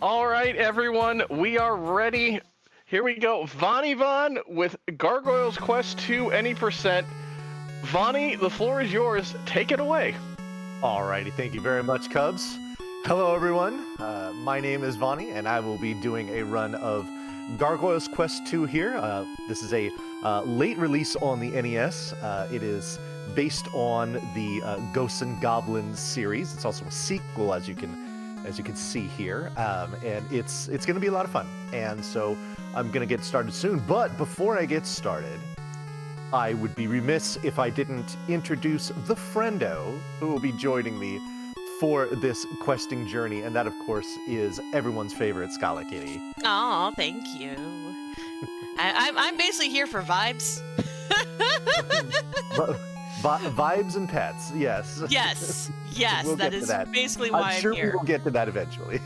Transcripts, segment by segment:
All right, everyone, we are ready. Here we go. Vonnie Von with Gargoyles Quest 2 any percent. Vonnie, the floor is yours. Take it away. Alrighty, thank you very much, Cubs. Hello, everyone. My name is Vonnie, and I will be doing a run of Gargoyles Quest 2 here. This is a late release on the NES. It is based on the Ghosts and Goblins series. It's also a sequel, as you can see here, and it's going to be a lot of fun. And so I'm going to get started soon. But before I get started, I would be remiss if I didn't introduce the friendo who will be joining me for this questing journey, and that, of course, is everyone's favorite SchalaKitty. Oh, thank you. I'm basically here for vibes. Vibes and pets, yes. Yes, We'll that is basically why I'm sure here. we will get to that eventually.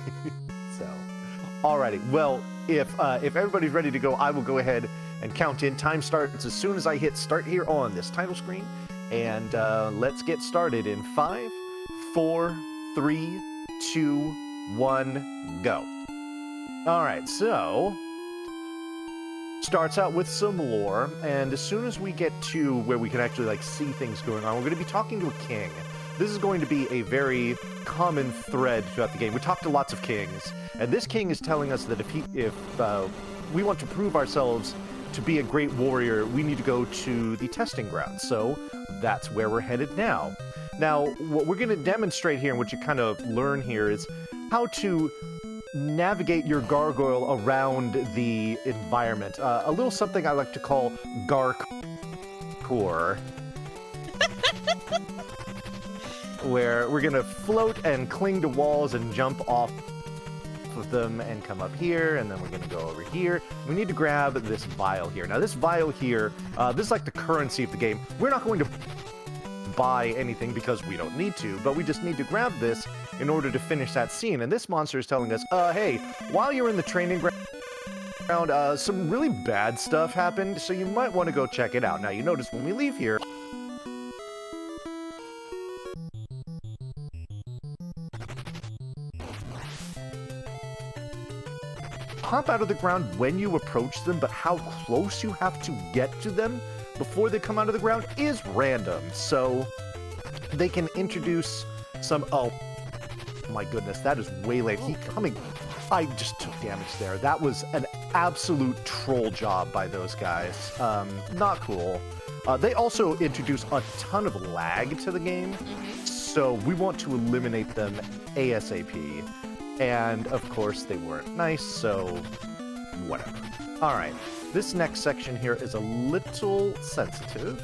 So, alrighty. Well, if everybody's ready to go, I will go ahead and count in. Time starts as soon as I hit start here on this title screen, and let's get started in 5, 4, 3, 2, 1, go. All right, so starts out with some lore, and as soon as we get to where we can actually see things going on, we're going to be talking to a king. This is going to be a very common thread throughout the game. We talk to lots of kings, and this king is telling us that if we want to prove ourselves to be a great warrior, we need to go to the testing ground. So that's where we're headed now. Now, what we're going to demonstrate here, and what you kind of learn here, is how to navigate your gargoyle around the environment. A little something I like to call garcore, where we're going to float and cling to walls and jump off of them and come up here, and then we're going to go over here. We need to grab this vial here. Now, this vial here, this is like the currency of the game. We're not going to buy anything because we don't need to, but we just need to grab this in order to finish that scene. And this monster is telling us, hey, while you're in the training ground, some really bad stuff happened, so you might want to go check it out. Now, you notice when we leave here, pop out of the ground when you approach them, but how close you have to get to them before they come out of the ground is random. So they can introduce some... Oh, my goodness, that is way late. I just took damage there. That was an absolute troll job by those guys. Not cool. They also introduce a ton of lag to the game, so we want to eliminate them ASAP. And, of course, they weren't nice, so whatever. All right, this next section here is a little sensitive.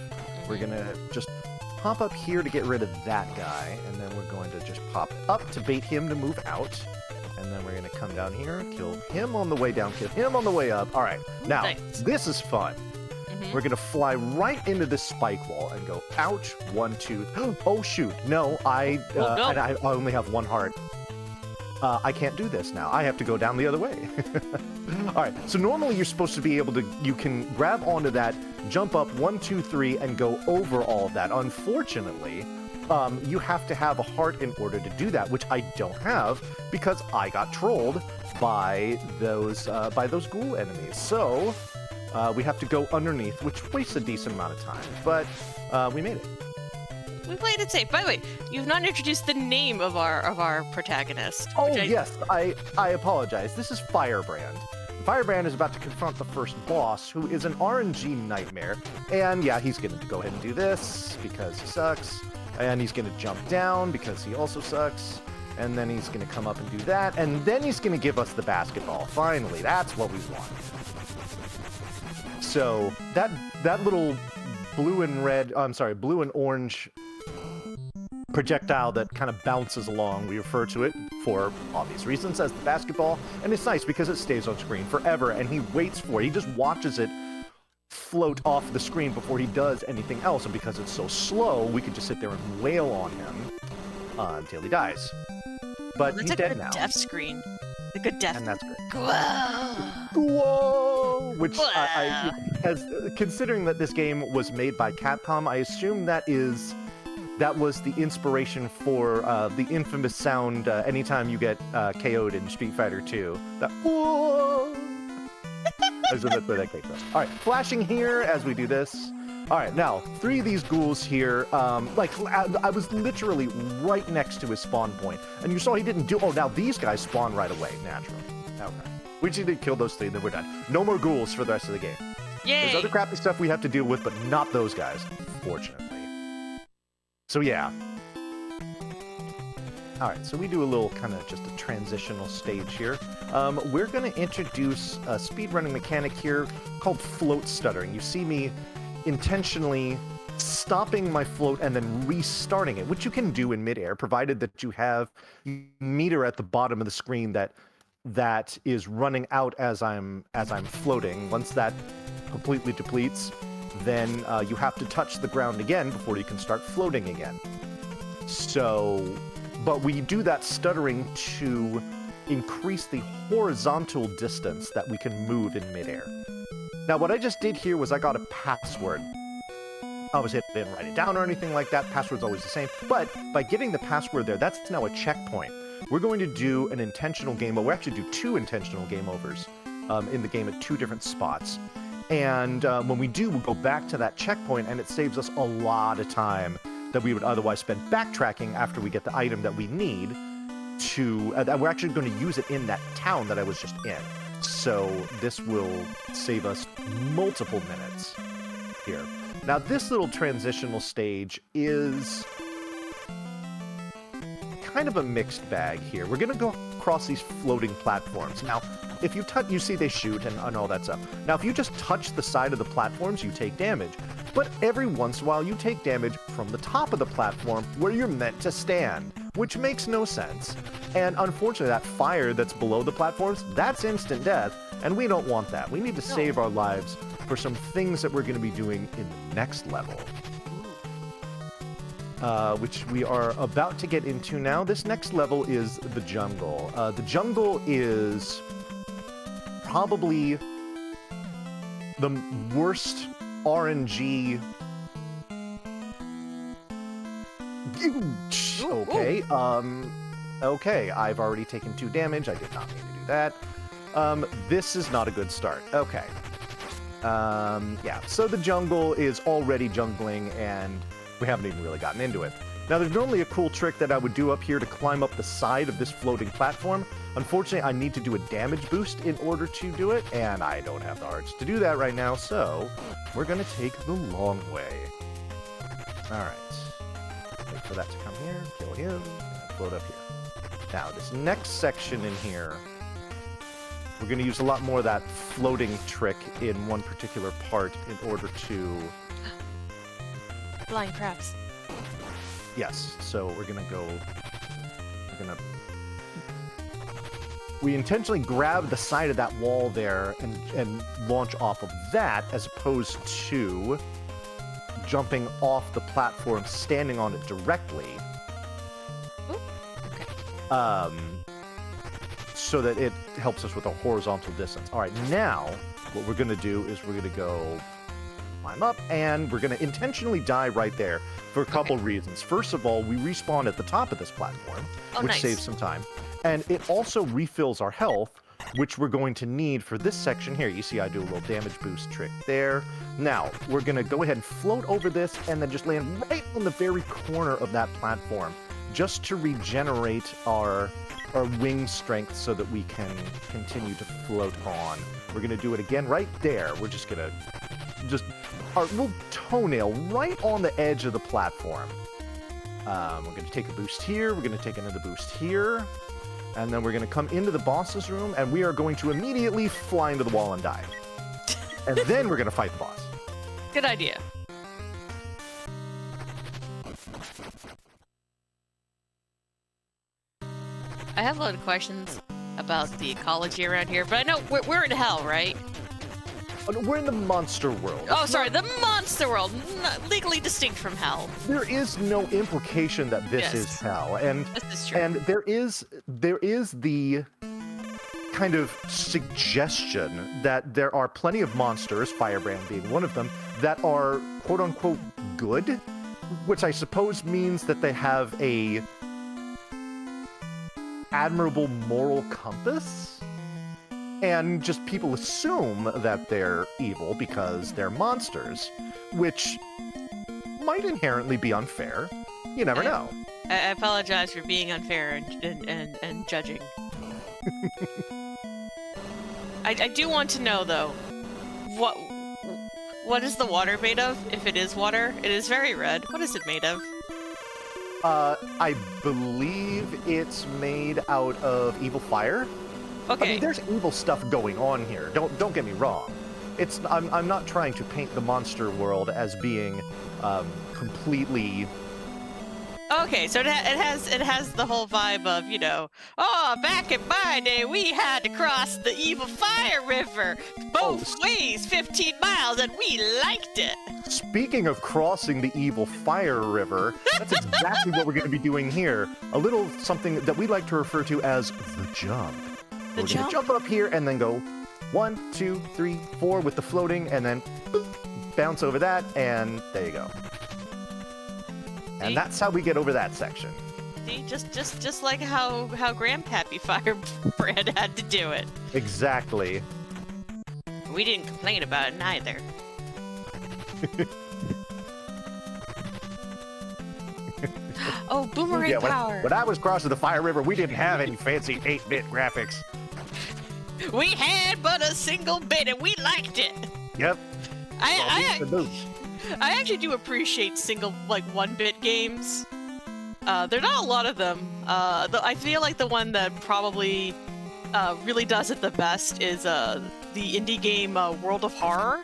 We're going to just pop up here to get rid of that guy, and then we're going to just pop up to bait him to move out. And then we're going to come down here, kill him on the way down, kill him on the way up. All right, now, This is fun. We're going to fly right into this spike wall and go, ouch, 1, 2, oh, shoot. No, I only have 1 heart. I can't do this now. I have to go down the other way. All right, so normally you're supposed to be able to, you can grab onto that, jump up 1, 2, 3, and go over all of that. Unfortunately, you have to have a heart in order to do that, which I don't have because I got trolled by those ghoul enemies. So we have to go underneath, which wastes a decent amount of time, but we made it. We played it safe. By the way, you've not introduced the name of our protagonist. Oh, yes, I apologize. This is Firebrand. Firebrand is about to confront the first boss, who is an RNG nightmare. And yeah, he's going to go ahead and do this because he sucks. And he's going to jump down because he also sucks. And then he's going to come up and do that. And then he's going to give us the basketball. Finally, that's what we want. So that little blue and orange projectile that kind of bounces along, we refer to it, for obvious reasons, as the basketball, and it's nice because it stays on screen forever, and he waits for it. He just watches it float off the screen before he does anything else, and because it's so slow, we could just sit there and wail on him until he dies. But he's dead now. Death screen. The good death. And that's good. Whoa! Which, as considering that this game was made by Capcom, I assume that is that was the inspiration for the infamous sound anytime you get KO'd in Street Fighter 2. That, whoa! That's where that came from. All right, flashing here as we do this. All right, now, 3 of these ghouls here, I was literally right next to his spawn point, and you saw he didn't do... Oh, now these guys spawn right away, naturally. Okay. We just need to kill those 3, then we're done. No more ghouls for the rest of the game. Yay! There's other crappy stuff we have to deal with, but not those guys, fortunately. So, yeah. All right, so we do a little kind of just a transitional stage here. We're going to introduce a speedrunning mechanic here called float stuttering. You see me intentionally stopping my float and then restarting it, which you can do in midair, provided that you have a meter at the bottom of the screen that is running out as I'm floating. Once that completely depletes, then you have to touch the ground again before you can start floating again. So, but we do that stuttering to increase the horizontal distance that we can move in midair. Now, what I just did here was I got a password. Obviously, I didn't write it down or anything like that. Password's always the same. But by getting the password there, that's now a checkpoint. We're going to do an intentional game over. We'll actually do 2 intentional game overs in the game at 2 different spots. And when we do, we'll go back to that checkpoint, and it saves us a lot of time that we would otherwise spend backtracking after we get the item that we need to... we're actually going to use it in that town that I was just in. So this will save us multiple minutes here. Now, this little transitional stage is kind of a mixed bag here. We're going to go across these floating platforms. Now, if you touch, you see they shoot and all that stuff. Now, if you just touch the side of the platforms, you take damage. But every once in a while, you take damage from the top of the platform where you're meant to stand, which makes no sense. And unfortunately, that fire that's below the platforms, that's instant death, and we don't want that. We need to save our lives for some things that we're going to be doing in the next level, which we are about to get into now. This next level is the jungle. The jungle is probably the worst RNG. Okay, okay, I've already taken 2 damage. I did not mean to do that. This is not a good start. Okay. Yeah, so the jungle is already jungling, and we haven't even really gotten into it. Now, there's normally a cool trick that I would do up here to climb up the side of this floating platform. Unfortunately, I need to do a damage boost in order to do it, and I don't have the hearts to do that right now, so we're going to take the long way. All right. Wait for that to come here, kill him, and float up here. Now, this next section in here, we're going to use a lot more of that floating trick in one particular part in order to... Flying crabs. Yes, so we're going to go... We intentionally grab the side of that wall there and launch off of that, as opposed to jumping off the platform, standing on it directly. Ooh, okay. So that it helps us with a horizontal distance. All right, now what we're going to do is we're going to go climb up, and we're going to intentionally die right there for a couple reasons. First of all, we respawn at the top of this platform, which saves some time. And it also refills our health, which we're going to need for this section here. You see I do a little damage boost trick there. Now, we're going to go ahead and float over this and then just land right on the very corner of that platform, just to regenerate our wing strength so that we can continue to float on. We're going to do it again right there. We're just going to our little toenail right on the edge of the platform. We're going to take a boost here. We're going to take another boost here. And then we're going to come into the boss's room, and we are going to immediately fly into the wall and die. And then we're going to fight the boss. Good idea. I have a lot of questions about the ecology around here, but I know we're in hell, right? We're in the monster world. Oh, sorry, the monster world, legally distinct from hell. There is no implication that this is hell, and this is true. And there is the kind of suggestion that there are plenty of monsters, Firebrand being one of them, that are quote unquote good. which I suppose means that they have a admirable moral compass, and just people assume that they're evil because they're monsters, which might inherently be unfair. You never know. I apologize for being unfair and judging. I do want to know, though, what is the water made of? If it is water, it is very red. What is it made of? I believe it's made out of evil fire. Okay. I mean, there's evil stuff going on here. Don't get me wrong. I'm not trying to paint the monster world as being completely. Okay, so it has the whole vibe of, you know, oh, back in my day, we had to cross the evil fire river both ways, 15 miles, and we liked it. Speaking of crossing the evil fire river, that's exactly what we're going to be doing here. A little something that we like to refer to as the jump. We're going to jump up here and then go 1, 2, 3, 4 with the floating, and then boop, bounce over that, and there you go. And that's how we get over that section. See, just like how Grandpappy Firebrand had to do it. Exactly. We didn't complain about it neither. Oh, boomerang power! When I was crossing the Fire River, we didn't have any fancy 8-bit graphics. We had but a single bit, and we liked it. Yep. I actually do appreciate single, like, 1-bit games. There are not a lot of them. I feel like the one that probably really does it the best is the indie game World of Horror,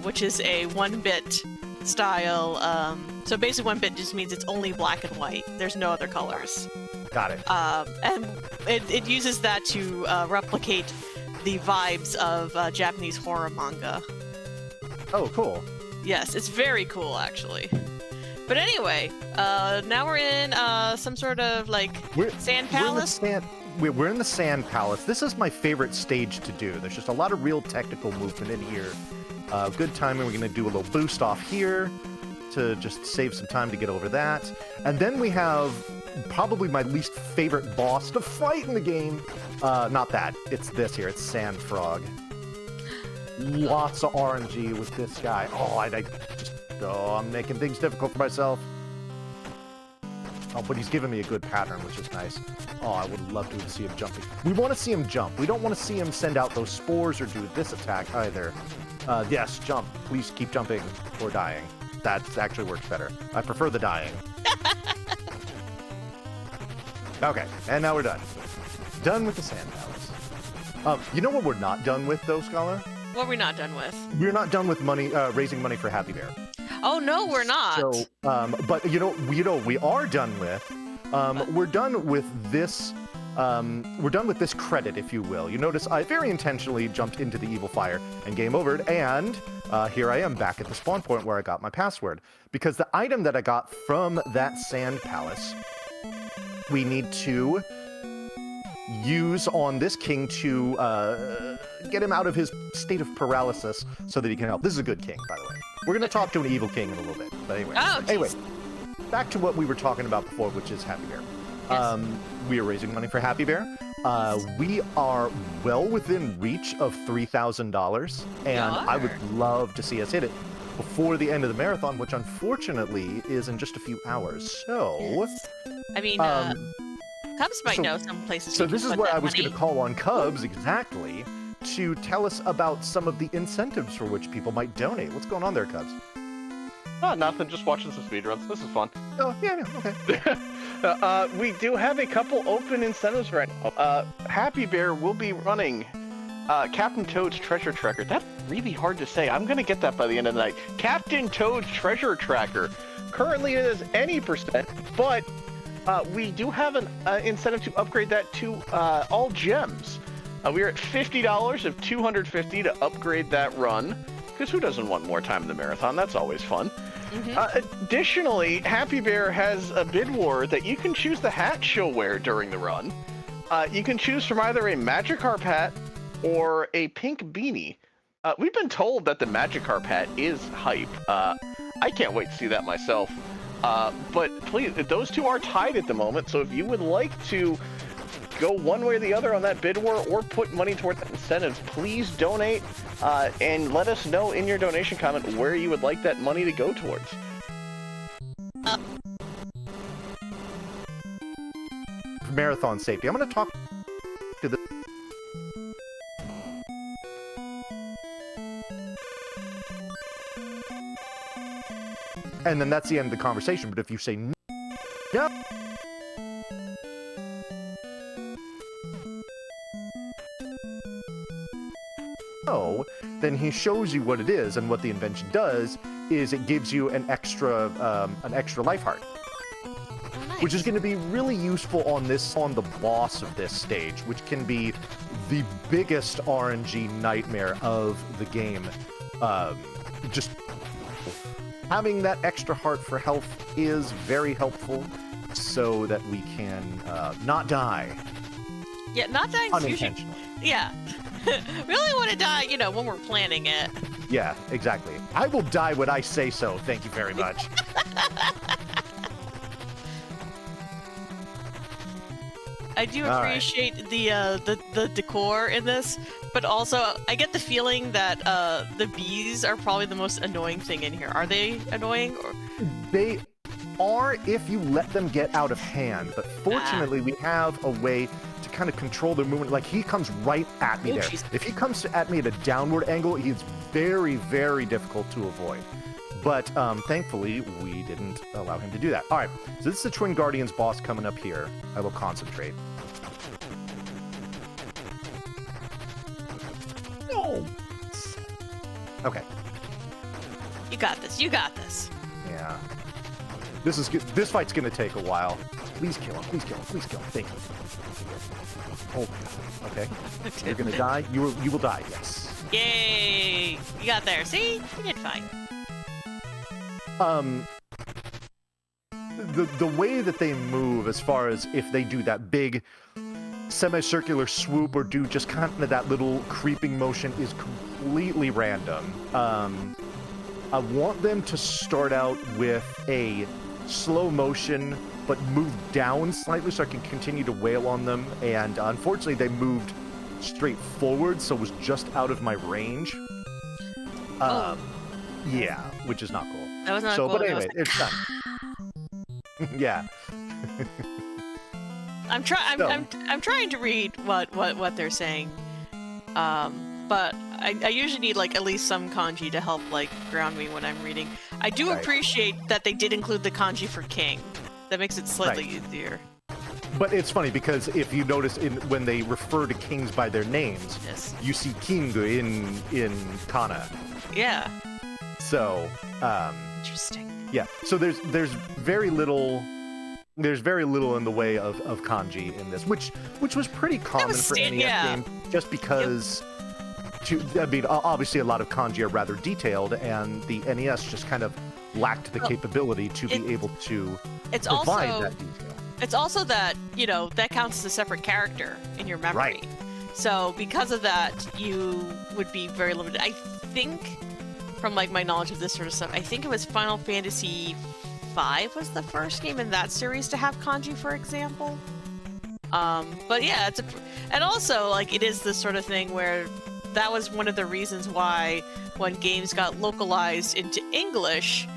which is a 1-bit style. So basically 1-bit just means it's only black and white. There's no other colors. Got it. And it uses that to replicate the vibes of Japanese horror manga. Oh, cool. Yes, it's very cool, actually. But anyway, now we're in some sort of, like, sand palace? We're in the sand palace. This is my favorite stage to do. There's just a lot of real technical movement in here. Good timing. We're going to do a little boost off here to just save some time to get over that. And then we have probably my least favorite boss to fight in the game. Not that. It's this here. It's Sand Frog. Lots of RNG with this guy. I'm making things difficult for myself. Oh, but he's giving me a good pattern, which is nice. Oh, I would love to see him jumping. We want to see him jump. We don't want to see him send out those spores or do this attack either. Yes, jump. Please keep jumping or dying. That actually works better. I prefer the dying. Okay, and now we're done. Done with the sand palace. You know what we're not done with, though, Scholar? What are we not done with? We're not done with money, raising money for Happy Bear. Oh no, we're not. So, but we are done with. We're done with this. We're done with this credit, if you will. You notice I very intentionally jumped into the evil fire and game overed, and here I am back at the spawn point where I got my password. Because the item that I got from that sand palace, we need to use on this king to get him out of his state of paralysis so that he can help. This is a good king, by the way. We're going to talk to an evil king in a little bit. But anyway. Oh, anyway, back to what we were talking about before, which is Happy Bear. Yes. We are raising money for Happy Bear. We are well within reach of $3,000, and I would love to see us hit it before the end of the marathon, which unfortunately is in just a few hours. So, yes. I mean, Cubs might know some places. So this is where I was going to call on Cubs, exactly, to tell us about some of the incentives for which people might donate. What's going on there, Cubs? Oh, nothing. Just watching some speedruns. This is fun. Oh, yeah, okay. We do have a couple open incentives right now. Happy Bear will be running Captain Toad's Treasure Tracker. That's really hard to say. I'm going to get that by the end of the night. Captain Toad's Treasure Tracker. Currently it is any %, but we do have an incentive to upgrade that to all gems. We are at $50 of $250 to upgrade that run, because who doesn't want more time in the marathon? That's always fun. Mm-hmm. Additionally, Happy Bear has a bid war that you can choose the hat she'll wear during the run. You can choose from either a Magikarp hat or a pink beanie. We've been told that the Magikarp hat is hype. I can't wait to see that myself. But please, those two are tied at the moment, so if you would like to go one way or the other on that bid war or put money toward that incentive, please donate and let us know in your donation comment where you would like that money to go towards. Marathon safety. I'm going to talk to the... And then that's the end of the conversation, but if you say no... No, then he shows you what it is, and what the invention does is it gives you an extra life heart. Nice. Which is going to be really useful on the boss of this stage, which can be the biggest RNG nightmare of the game. Just having that extra heart for health is very helpful, so that we can not die. Yeah, not dying usually. Unintentional. Yeah. We only want to die, you know, when we're planning it. Yeah, exactly. I will die when I say so. Thank you very much. I do appreciate the decor in this, but also I get the feeling that the bees are probably the most annoying thing in here. Are they annoying? Or... They are if you let them get out of hand, but fortunately we have a way to kind of control their movement. Like, he comes right at me there. Geez. If he comes at me at a downward angle, he's very, very difficult to avoid. But thankfully, we didn't allow him to do that. All right, so this is the Twin Guardians boss coming up here. I will concentrate. No! Okay. You got this. You got this. Yeah. This is good. This fight's gonna take a while. Please kill him. Please kill him. Please kill him. Thank you. Oh, okay. You're gonna die. You will die. Yes. Yay! You got there. See? You did fine. The way that they move, as far as if they do that big semicircular swoop or do just kind of that little creeping motion, is completely random. I want them to start out with a slow motion but move down slightly so I can continue to wail on them, and unfortunately they moved straight forward, so it was just out of my range. Yeah, which is not cool. That was not cool. But anyway, it's done. Yeah. I'm trying to read what they're saying, but I usually need like at least some kanji to help like ground me when I'm reading. I do appreciate that they did include the kanji for king. That makes it slightly easier. But it's funny because if you notice when they refer to kings by their names, Yes. you see king in kana. Yeah. So, Interesting. yeah. So there's very little in the way of kanji in this, which was pretty common for NES game, just because. I mean, obviously a lot of kanji are rather detailed, and the NES just kind of lacked the capability to be able to provide that detail. It's also that, you know, that counts as a separate character in your memory. Right. So because of that, you would be very limited. I think, from like my knowledge of this sort of stuff, I think it was Final Fantasy V was the first game in that series to have kanji, for example. But yeah, and also like it is this sort of thing where that was one of the reasons why when games got localized into English,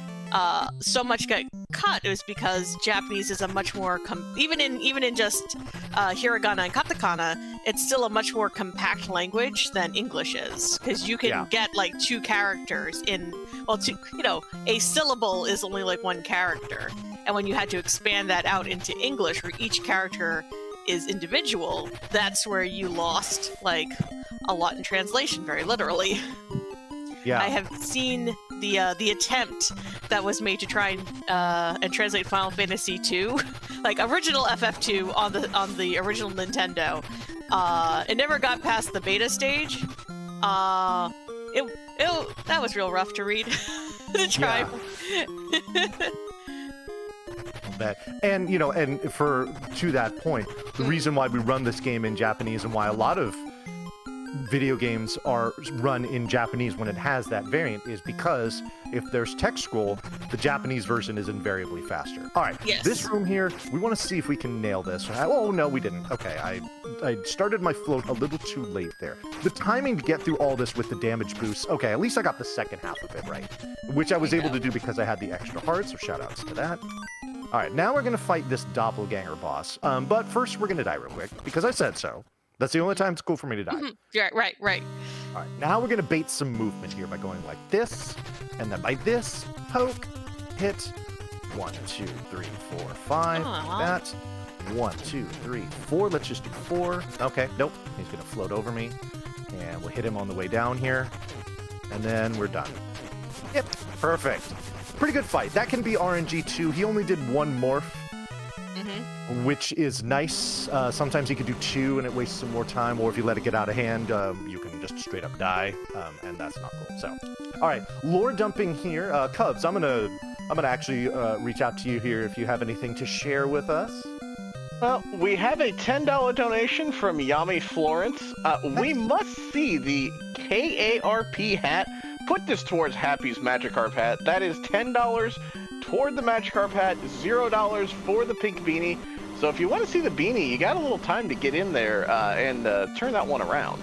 so much got cut. It was because Japanese is a much more even in just hiragana and katakana, it's still a much more compact language than English is, because you can get like two characters in a syllable is only like one character, and when you had to expand that out into English where each character is individual, that's where you lost like a lot in translation, very literally. Yeah. I have seen the attempt that was made to try and translate Final Fantasy II, like original FF2 on the original Nintendo. It never got past the beta stage. That was real rough to read to try. And to that point, the reason why we run this game in Japanese and why a lot of video games are run in Japanese when it has that variant is because if there's text scroll, the Japanese version is invariably faster. All right, Yes. this room here, we want to see if we can nail this. Oh, no, we didn't. Okay, I started my float a little too late there. The timing to get through all this with the damage boost, okay, at least I got the second half of it right, which I was able to do because I had the extra hearts, so shout outs to that. All right, now we're going to fight this doppelganger boss, but first we're going to die real quick because I said so. That's the only time it's cool for me to die. Yeah, right. All right, now we're gonna bait some movement here by going like this, and then by this, poke, hit, 1, 2, 3, 4, 5, like that. 1, 2, 3, 4, let's just do 4. Okay, nope, he's gonna float over me, and we'll hit him on the way down here, and then we're done. Yep, perfect. Pretty good fight. That can be RNG too. He only did 1 morph, which is nice. Sometimes you can do 2 and it wastes some more time, or if you let it get out of hand, you can just straight up die, and that's not cool. So, all right, lore dumping here. Cubs, I'm gonna actually reach out to you here if you have anything to share with us. Well, we have a $10 donation from Yami Florence. We must see the KARP hat. Put this towards Happy's Magikarp hat. That is $10 toward the Magikarp hat, $0 for the pink beanie. So if you want to see the beanie, you got a little time to get in there and turn that one around.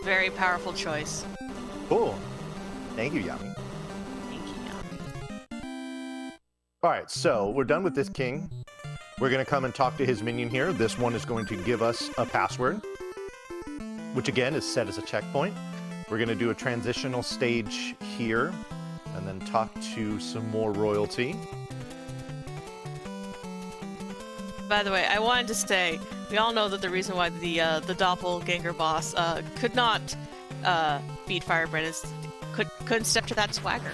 Very powerful choice. Cool. Thank you, Yami. Thank you, Yami. All right, so we're done with this king. We're going to come and talk to his minion here. This one is going to give us a password, which again is set as a checkpoint. We're going to do a transitional stage here and then talk to some more royalty. By the way, I wanted to say, we all know that the reason why the doppelganger boss could not beat Firebrand is couldn't step to that swagger.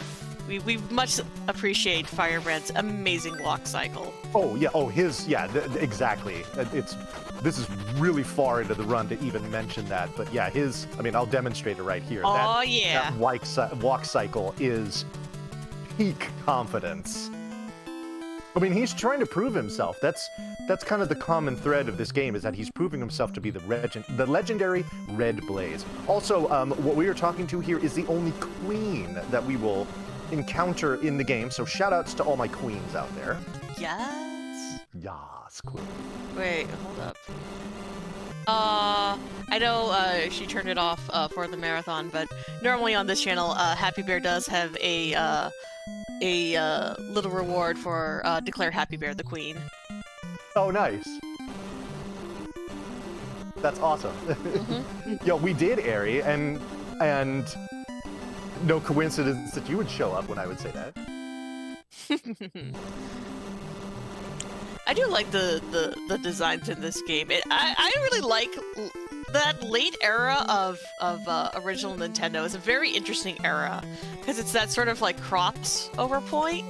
We much appreciate Firebrand's amazing block cycle. Oh yeah, exactly. This is really far into the run to even mention that, but yeah, I'll demonstrate it right here. Oh that walk cycle is peak confidence. I mean, he's trying to prove himself. That's kind of the common thread of this game, is that he's proving himself to be the legendary Red Blaze. Also, what we are talking to here is the only queen that we will encounter in the game, so shout-outs to all my queens out there. Yes. Yas, queen. Wait, hold up. I know she turned it off for the marathon, but normally on this channel, Happy Bear does have a little reward for declare Happy Bear the queen. Oh, nice. That's awesome. Yo, we did, Ari, and no coincidence that you would show up when I would say that. I do like the designs in this game. I really like that late era of original Nintendo. Is a very interesting era because it's that sort of like crossover point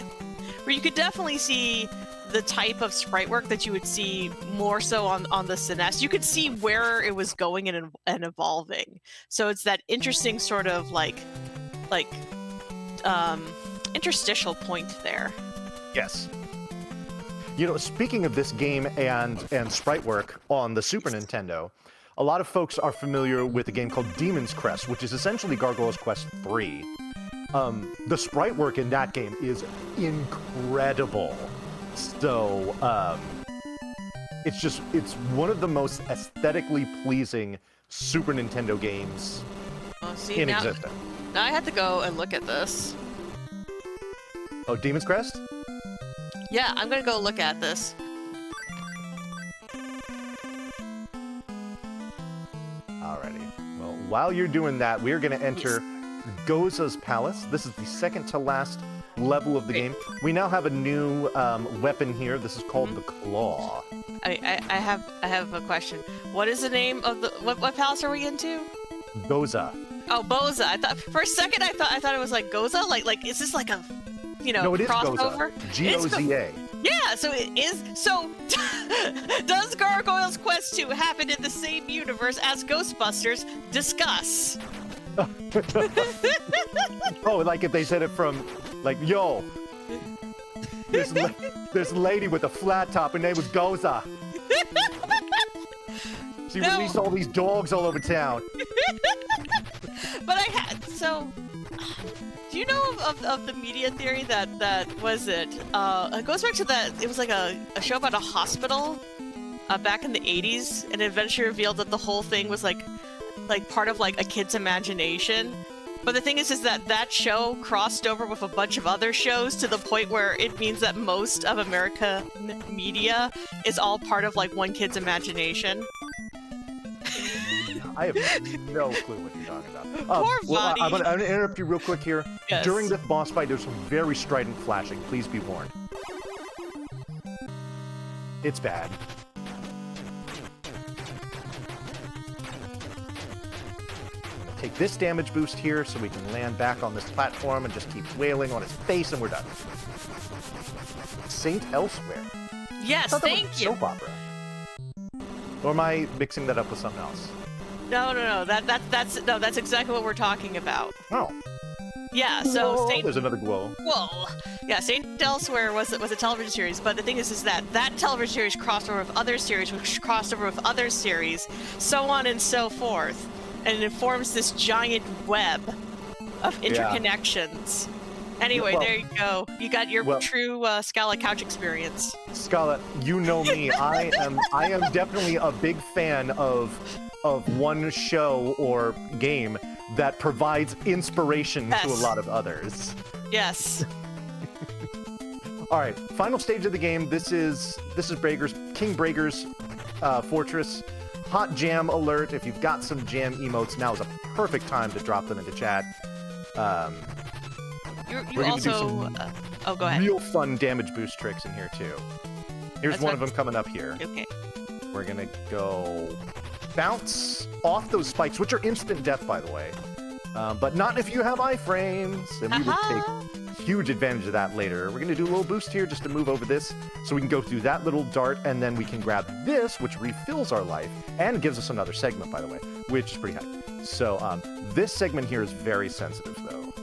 where you could definitely see the type of sprite work that you would see more so on the SNES. You could see where it was going and evolving. So it's that interesting sort of like interstitial point there. Yes. You know, speaking of this game and sprite work on the Super Nintendo, a lot of folks are familiar with a game called Demon's Crest, which is essentially Gargoyles Quest 3. The sprite work in that game is incredible. So, it's one of the most aesthetically pleasing Super Nintendo games in existence. Now I have to go and look at this. Oh, Demon's Crest? Yeah, I'm gonna go look at this. Alrighty. Well, while you're doing that, we're gonna enter Goza's Palace. This is the second to last level of the game. We now have a new weapon here. This is called the Claw. I have a question. What is the name of the what palace are we into? Goza. Oh, Boza. I thought for a second I thought it was like Goza. Like is this like a no, it is crossover? Goza. G-O-Z-A. Yeah, so it is. So does Gargoyles Quest 2 happen in the same universe as Ghostbusters? Discuss. Oh, like if they said it from, like, yo, this lady with a flat top, her name was Goza. She No. released all these dogs all over town. But I had so. Do you know of the media theory that was it? It goes back to that. It was like a show about a hospital back in the 80s, and it eventually revealed that the whole thing was like part of like a kid's imagination. But the thing is that show crossed over with a bunch of other shows to the point where it means that most of American media is all part of like one kid's imagination. I have no clue what you're talking about. Poor well, Vani. I'm gonna interrupt you real quick here. Yes. During this boss fight, there's some very strident flashing. Please be warned. It's bad. Take this damage boost here so we can land back on this platform and just keep wailing on his face, and we're done. Saint Elsewhere. Yes, thank you. Soap opera. Or am I mixing that up with something else? No. That's exactly what we're talking about. Oh. Yeah. So Whoa, Saint. there's another glow. Whoa. Yeah, Saint Elsewhere was a television series, but the thing is that television series crossed over with other series, which crossed over with other series, so on and so forth, and it forms this giant web of interconnections. Anyway, Well, there you go. You got your true Scala couch experience. Scala, you know me. I am definitely a big fan of one show or game that provides inspiration to a lot of others. Yes. All right, final stage of the game. This is King Brager's fortress. Hot jam alert. If you've got some jam emotes, now is a perfect time to drop them into chat. You also. Oh, go ahead. Real fun damage boost tricks in here too. Here's one of them coming up here. Okay. We're gonna go bounce off those spikes, which are instant death, by the way. But not if you have iframes, and we will take huge advantage of that later. We're gonna do a little boost here just to move over this, so we can go through that little dart, and then we can grab this, which refills our life, and gives us another segment, by the way, which is pretty high. So this segment here is very sensitive, though.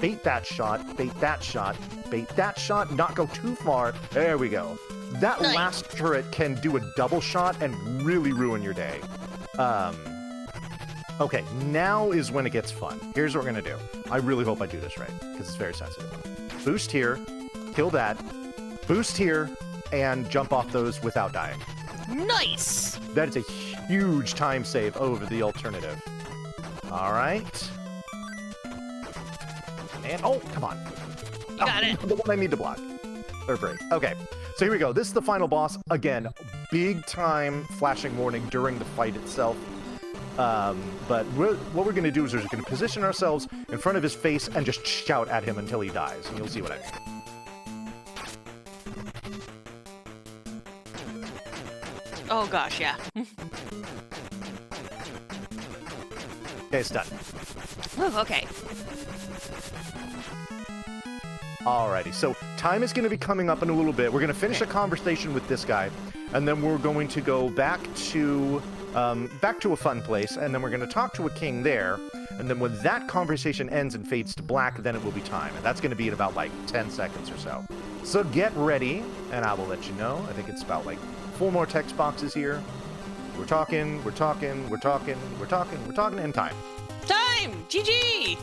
Bait that shot, bait that shot, bait that shot, not go too far. There we go. That last turret can do a double shot and really ruin your day. Okay, now is when it gets fun. Here's what we're gonna do. I really hope I do this right, because it's very sensitive. Boost here, kill that, boost here, and jump off those without dying. Nice! That is a huge time save over the alternative. All right. And, oh, come on. You got it. The one I need to block. Or break. Okay, so here we go. This is the final boss. Again, big time flashing warning during the fight itself. But what we're going to do is we're going to position ourselves in front of his face and just shout at him until he dies. And you'll see what I mean. Oh, gosh, yeah. Okay, it's done. Oh, okay. Alrighty, so time is going to be coming up in a little bit. We're going to finish a conversation with this guy, and then we're going to go back to a fun place, and then we're going to talk to a king there, and then when that conversation ends and fades to black, then it will be time, and that's going to be in about like 10 seconds or so. So get ready, and I will let you know. I think it's about like 4 more text boxes here. We're talking, and time. Time! GG!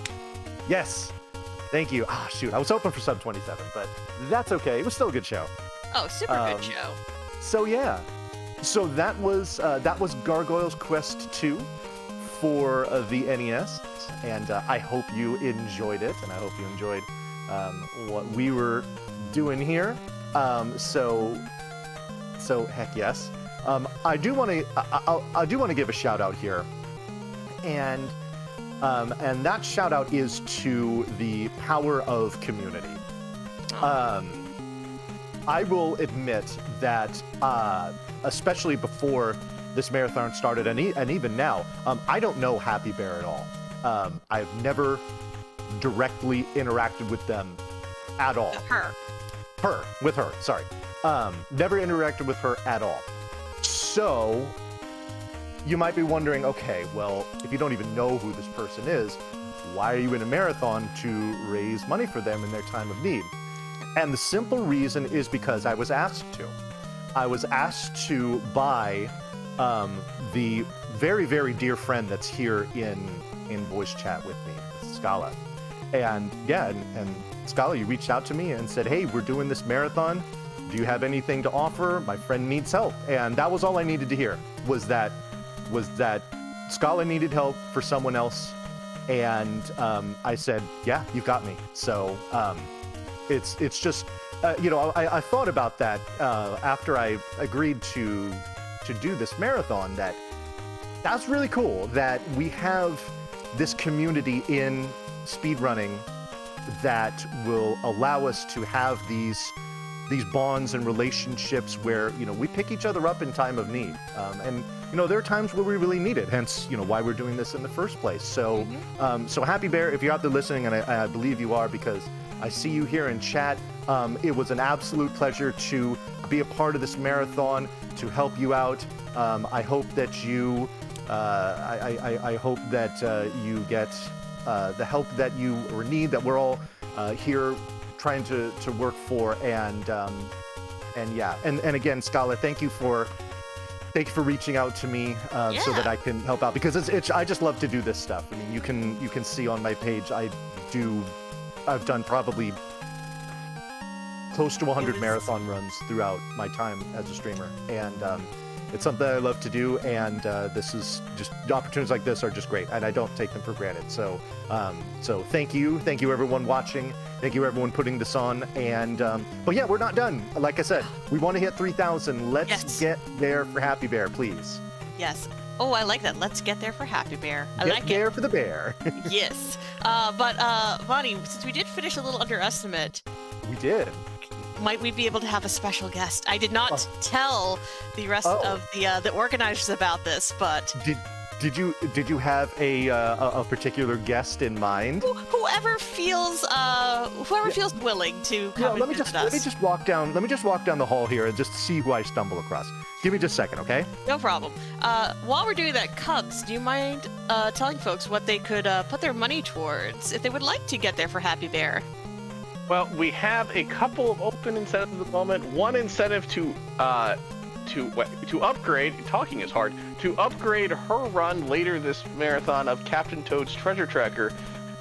Yes. Thank you. Ah, shoot. I was hoping for sub 27, but that's okay. It was still a good show. Oh, super good show. So yeah. So that was Gargoyles Quest 2 for the NES, and I hope you enjoyed it, and I hope you enjoyed what we were doing here. So heck yes. I do want to give a shout out here, and that shout out is to the power of community. I will admit that, especially before this marathon started, and even now, I don't know Happy Bear at all. I've never directly interacted with them at all. With her, sorry. Never interacted with her at all. So, you might be wondering, okay, well, if you don't even know who this person is, why are you in a marathon to raise money for them in their time of need? And the simple reason is because I was asked to. I was asked to buy the very, very dear friend that's here in voice chat with me, Schala. And yeah, and Schala, you reached out to me and said, hey, we're doing this marathon. Do you have anything to offer? My friend needs help. And that was all I needed to hear, was that Schala needed help for someone else. And I said, yeah, you've got me. So it's just, I thought about that after I agreed to do this marathon, that's really cool that we have this community in speedrunning that will allow us to have these bonds and relationships where, we pick each other up in time of need. And there are times where we really need it, hence, why we're doing this in the first place. So, so Happy Bear, if you're out there listening, and I believe you are because I see you here in chat, it was an absolute pleasure to be a part of this marathon, to help you out. I hope that you, I hope that you get the help that you need, that we're all here trying to work for, and yeah, and again, Schala, thank you for reaching out to me so that I can help out, because I just love to do this stuff. I mean, you can see on my page, I've done probably close to 100 marathon runs throughout my time as a streamer, and it's something I love to do, and this is just, opportunities like this are just great, and I don't take them for granted. So so thank you everyone watching, thank you everyone putting this on, and but yeah, we're not done. Like I said, we want to hit 3,000. Let's get there for Happy Bear, please. Yes. Oh, I like that. Let's get there for Happy Bear. I like it. Get there for the bear. Yes. But Vonnie, since we did finish a little underestimate, we did. Might we be able to have a special guest? I did not tell the rest of the organizers about this, but did you have a particular guest in mind? Whoever feels willing to come and visit us. Let me just walk down the hall here and just see who I stumble across. Give me just a second, okay? No problem. While we're doing that, Cubs, do you mind telling folks what they could put their money towards if they would like to get there for Happy Bear? Well, we have a couple of open incentives at the moment. One incentive to upgrade, talking is hard, to upgrade her run later this marathon of Captain Toad's Treasure Tracker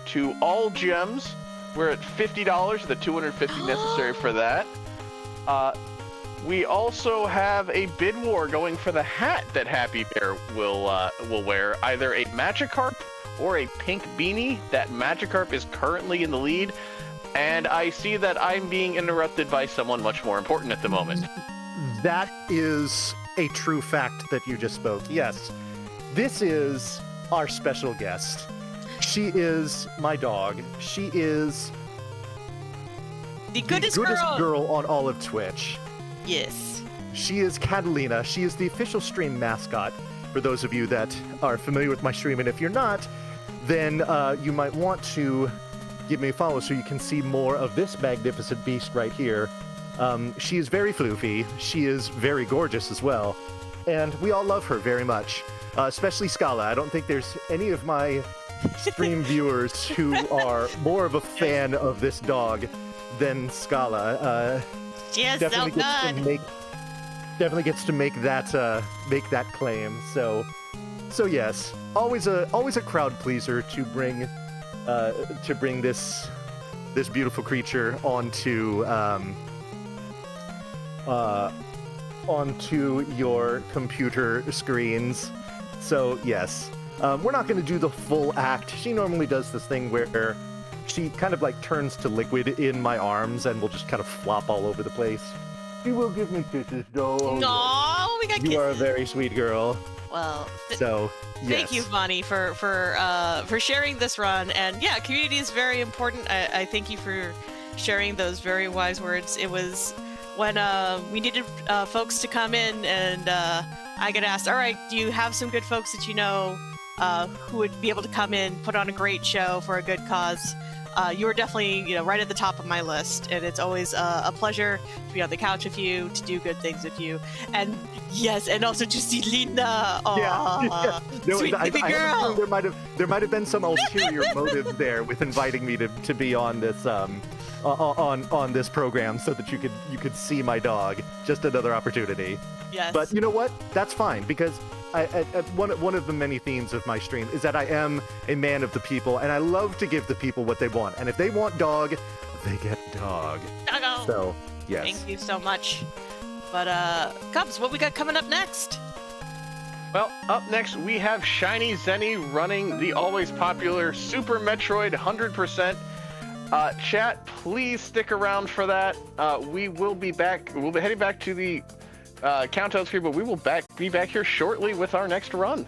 to all gems. We're at $50, the $250 necessary for that. We also have a bid war going for the hat that Happy Bear will wear, either a Magikarp or a pink beanie. That Magikarp is currently in the lead. And I see that I'm being interrupted by someone much more important at the moment. That is a true fact that you just spoke. Yes, this is our special guest. She is my dog. She is the goodest girl on all of Twitch. Yes. She is Catalina. She is the official stream mascot, for those of you that are familiar with my stream. And if you're not, then you might want to give me a follow so you can see more of this magnificent beast right here. She is very floofy. She is very gorgeous as well. And we all love her very much, especially Schala. I don't think there's any of my stream viewers who are more of a fan of this dog than Schala. She is so good. Definitely gets to make that claim. So yes, always a crowd pleaser to bring this beautiful creature onto your computer screens. So yes, we're not going to do the full act. She normally does this thing where she kind of like turns to liquid in my arms and will just kind of flop all over the place. She will give me kisses, though. No, we got kisses. You are a very sweet girl. Well, so yes. Thank you, Vonnie, for sharing this run. And yeah, community is very important. I thank you for sharing those very wise words. It was when we needed folks to come in, and I get asked, all right, do you have some good folks that you know who would be able to come in, put on a great show for a good cause? You were definitely, right at the top of my list, and it's always a pleasure to be on the couch with you, to do good things with you, and yes, and also to see Linda. Yeah. No, sweet baby girl. There might have been some ulterior motive there with inviting me to be on this on this program so that you could see my dog. Just another opportunity. Yes. But you know what? That's fine, because one of the many themes of my stream is that I am a man of the people, and I love to give the people what they want. And if they want dog, they get dog. Doggo. So, yes. Thank you so much. But, Cubs, what we got coming up next? Well, up next we have Shiny Zenny running the always popular Super Metroid 100%. Chat, please stick around for that. We will be back. We'll be heading back to the countdown screen, but we will be back here shortly with our next run.